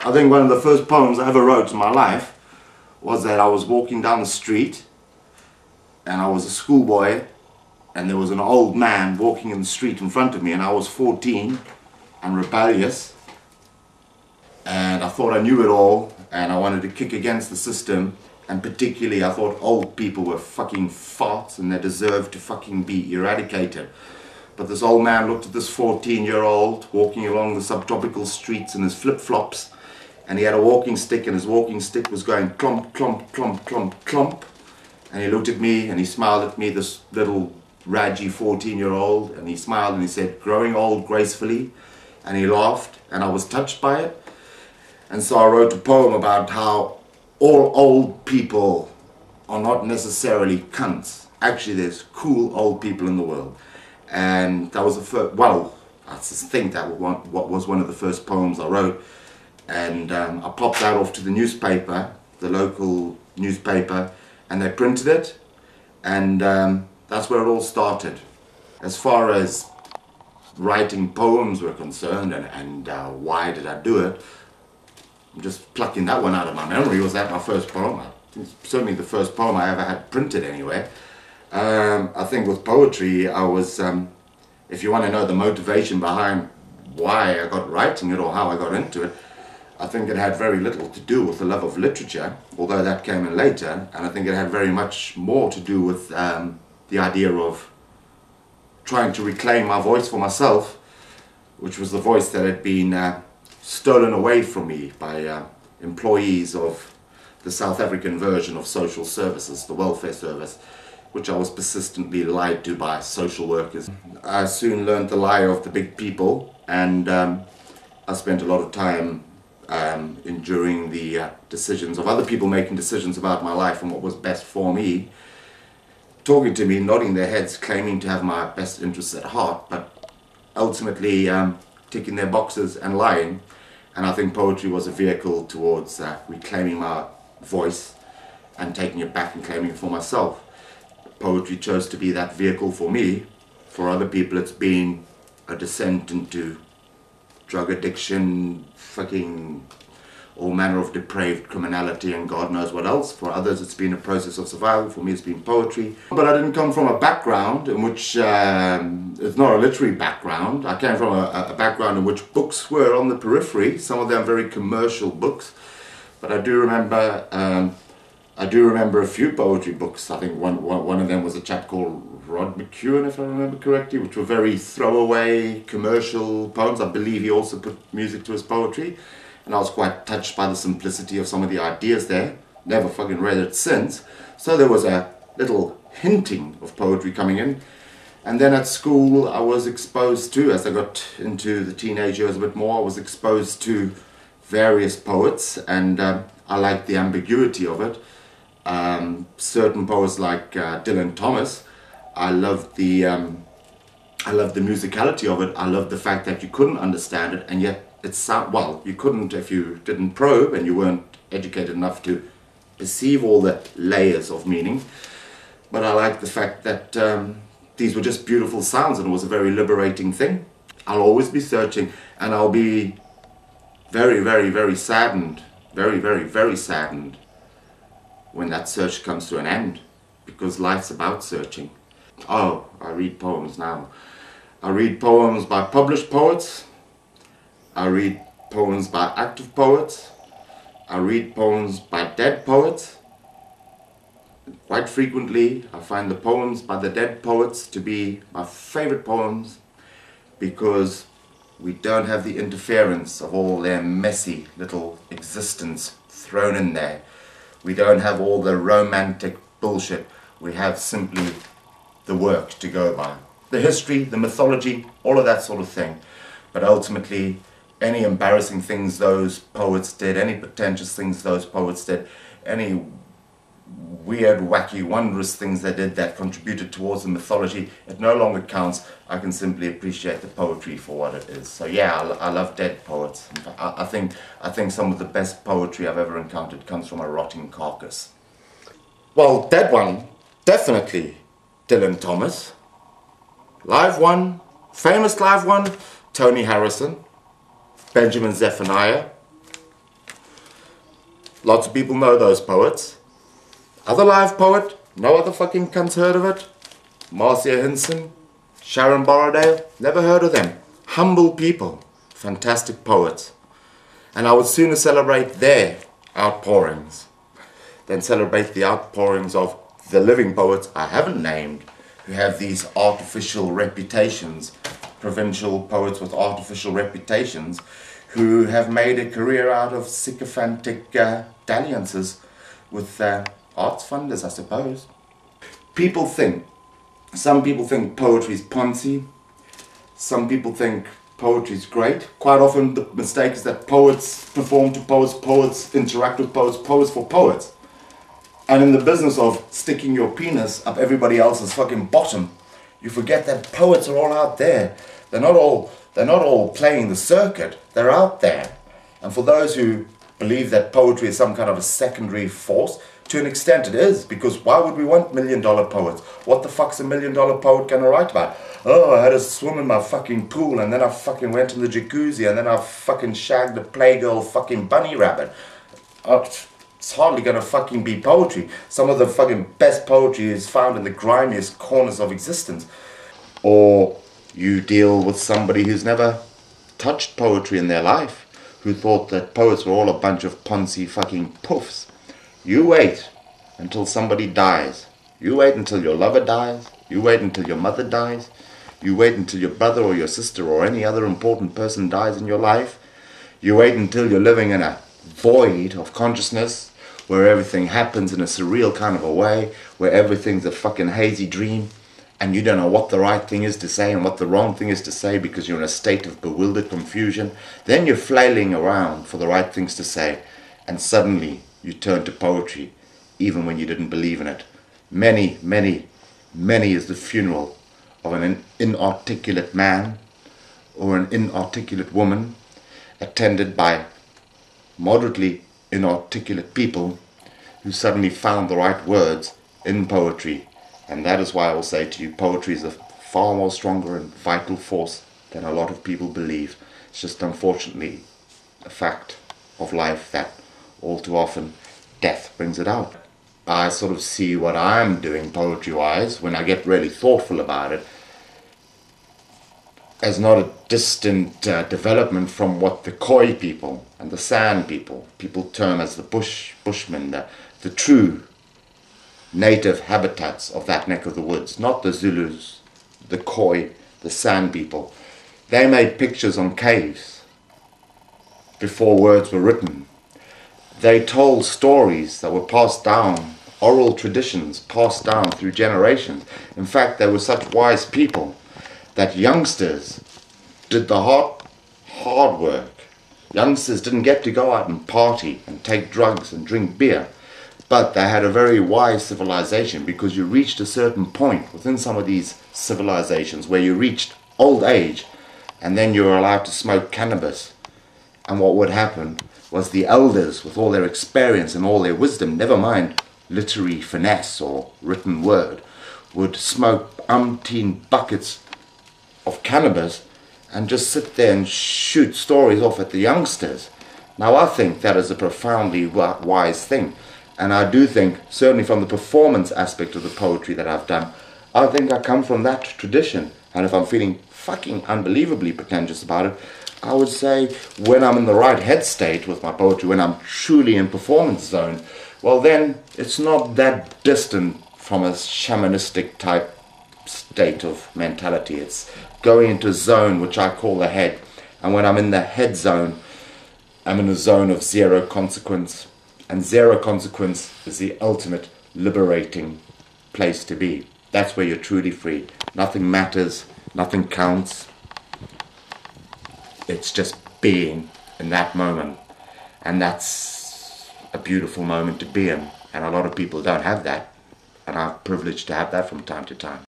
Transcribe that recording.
I think one of the first poems I ever wrote in my life was that I was walking down the street and I was a schoolboy and there was an old man walking in the street in front of me, and I was 14 and rebellious and I thought I knew it all and I wanted to kick against the system, and particularly I thought old people were fucking farts and they deserved to fucking be eradicated. But this old man looked at this 14-year-old walking along the subtropical streets in his flip-flops, and he had a walking stick, and his walking stick was going clomp, clomp, clomp, clomp, clomp. And he looked at me and he smiled at me, this little raggy 14-year-old, and he smiled and he said, "Growing old gracefully," and he laughed, and I was touched by it. And so I wrote a poem about how all old people are not necessarily cunts. Actually, there's cool old people in the world. And that was the first, well, I just think that was one of the first poems I wrote. And I popped that off to the newspaper, the local newspaper, and they printed it. And that's where it all started. As far as writing poems were concerned and why did I do it, I'm just plucking that one out of my memory. Was that my first poem? I think it's certainly the first poem I ever had printed anyway. I think with poetry, I was, if you want to know the motivation behind why I got writing it or how I got into it, I think it had very little to do with the love of literature, although that came in later, and I think it had very much more to do with the idea of trying to reclaim my voice for myself, which was the voice that had been stolen away from me by employees of the South African version of social services, the welfare service, which I was persistently lied to by social workers. I soon learned the lie of the big people, and I spent a lot of time enduring the decisions of other people, making decisions about my life and what was best for me, talking to me, nodding their heads, claiming to have my best interests at heart, but ultimately ticking their boxes and lying. And I think poetry was a vehicle towards reclaiming my voice and taking it back and claiming it for myself. Poetry chose to be that vehicle for me. For other people it's been a descent into drug addiction, fucking all manner of depraved criminality and God knows what else. For others it's been a process of survival. For me it's been poetry. But I didn't come from a background in which, it's not a literary background. I came from a background in which books were on the periphery, some of them very commercial books. But I do remember a few poetry books. I think one of them was a chap called Rod McEwen, if I remember correctly, which were very throwaway commercial poems. I believe he also put music to his poetry, and I was quite touched by the simplicity of some of the ideas there. Never fucking read it since. So there was a little hinting of poetry coming in. And then at school I was exposed to, as I got into the teenage years a bit more, I was exposed to various poets, and I liked the ambiguity of it. Certain poets like Dylan Thomas, I loved the musicality of it. I loved the fact that you couldn't understand it, and yet it well, you couldn't if you didn't probe and you weren't educated enough to perceive all the layers of meaning. But I liked the fact that these were just beautiful sounds, and it was a very liberating thing. I'll always be searching, and I'll be very, very, very saddened, very, very, very saddened when that search comes to an end, because life's about searching. Oh, I read poems now. I read poems by published poets. I read poems by active poets. I read poems by dead poets. Quite frequently, I find the poems by the dead poets to be my favorite poems, because we don't have the interference of all their messy little existence thrown in there. We don't have all the romantic bullshit. We have simply the work to go by. The history, the mythology, all of that sort of thing. But ultimately, any embarrassing things those poets did, any pretentious things those poets did, any weird, wacky, wondrous things they did that contributed towards the mythology, it no longer counts. I can simply appreciate the poetry for what it is. So yeah, I love dead poets. In fact, I think some of the best poetry I've ever encountered comes from a rotting carcass. Well, dead one, definitely Dylan Thomas. Live one, famous live one, Tony Harrison, Benjamin Zephaniah, Lots of people know those poets. Other live poet, no other fucking cunt's heard of it. Marcia Hinson, Sharon Borrowdale, never heard of them. Humble people, fantastic poets. And I would sooner celebrate their outpourings than celebrate the outpourings of the living poets I haven't named, who have these artificial reputations, provincial poets with artificial reputations, who have made a career out of sycophantic dalliances with arts funders, I suppose. Some people think poetry is poncy, some people think poetry is great. Quite often the mistake is that poets perform to poets, poets interact with poets, poets for poets. And in the business of sticking your penis up everybody else's fucking bottom, you forget that poets are all out there. They're not all playing the circuit. They're out there. And for those who believe that poetry is some kind of a secondary force, to an extent it is, because why would we want $1 million poets? What the fuck's a $1 million poet gonna write about? Oh, I had a swim in my fucking pool, and then I fucking went in the jacuzzi, and then I fucking shagged a playgirl fucking bunny rabbit. It's hardly gonna fucking be poetry. Some of the fucking best poetry is found in the grimiest corners of existence. Or you deal with somebody who's never touched poetry in their life, who thought that poets were all a bunch of poncy fucking puffs. You wait until somebody dies. You wait until your lover dies. You wait until your mother dies. You wait until your brother or your sister or any other important person dies in your life. You wait until you're living in a void of consciousness where everything happens in a surreal kind of a way, where everything's a fucking hazy dream, and you don't know what the right thing is to say and what the wrong thing is to say because you're in a state of bewildered confusion. Then you're flailing around for the right things to say, and suddenly you turn to poetry, even when you didn't believe in it. Many, many, many is the funeral of an inarticulate man or an inarticulate woman, attended by moderately inarticulate people who suddenly found the right words in poetry. And that is why I will say to you, poetry is a far more stronger and vital force than a lot of people believe. It's just unfortunately a fact of life that all too often death brings it out. I sort of see what I'm doing poetry-wise, when I get really thoughtful about it, as not a distant development from what the Khoi people and the San people term as the Bushmen, the true native habitats of that neck of the woods, not the Zulus, the Khoi, the San people. They made pictures on caves before words were written. They told stories that were passed down, oral traditions passed down through generations. In fact, they were such wise people that youngsters did the hard work. Youngsters didn't get to go out and party and take drugs and drink beer, but they had a very wise civilization, because you reached a certain point within some of these civilizations where you reached old age, and then you were allowed to smoke cannabis. And what would happen was the elders, with all their experience and all their wisdom, never mind literary finesse or written word, would smoke umpteen buckets of cannabis and just sit there and shoot stories off at the youngsters. Now I think that is a profoundly wise thing, and I do think, certainly from the performance aspect of the poetry that I've done, I think I come from that tradition. And if I'm feeling fucking unbelievably pretentious about it, I would say when I'm in the right head state with my poetry, when I'm truly in performance zone, well then it's not that distant from a shamanistic type state of mentality. It's going into a zone which I call the head, and when I'm in the head zone, I'm in a zone of zero consequence, and zero consequence is the ultimate liberating place to be. That's where you're truly free. Nothing matters, nothing counts. It's just being in that moment, and that's a beautiful moment to be in, and a lot of people don't have that, and I'm privileged to have that from time to time.